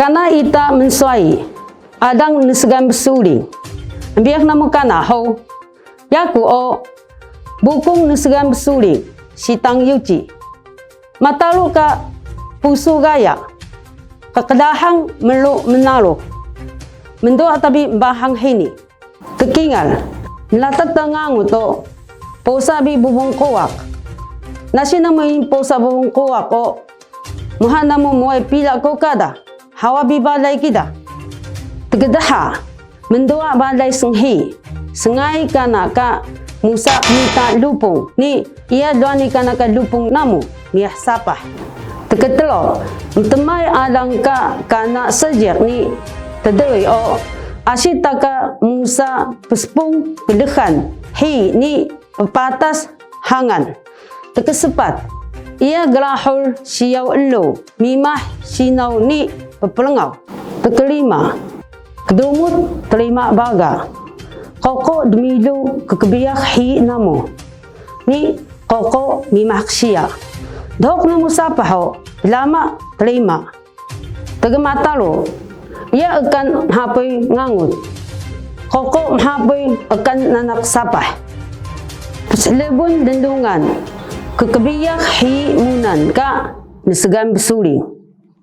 Kana ita mensuai adang nesegan besuling. Biak nama kana ho. Yaku o bukung nesegan besuling sitang yuci. Matalu ka pusu gaya. Kekedahang meluk menaruh. Mendoa tabi bahang hini. Kekingal. Latat tangang to posa bi bubung koak. Nasi namin posa bubung koak o muhan namu muay pila ko kada. Hawa bi balay kita. Tegedaha mendoa balay senghi. Sengai kana ka musa minta lupung. Ni ia doani kana ka lupung namu. Niah sapah. Teketelo temai adang ka kana sejak ni tedoi o asyita ka musa pespung kedekan. Hi ni pepatas hangan. Tekesepat. Ia gerahul siau elo. Mimah sinau ni pepelengau. Kelima, kedumut terima baga. Koko demilu kekebiak hi namo. Ni koko mimah ksia. Dok namo sapa ho, lama terima. Tegemata lo, ia akan hapai ngangut. Koko hapai akan nanak sapa. Selebun dendungan, kekebiak hi munan ka nesegan besuling.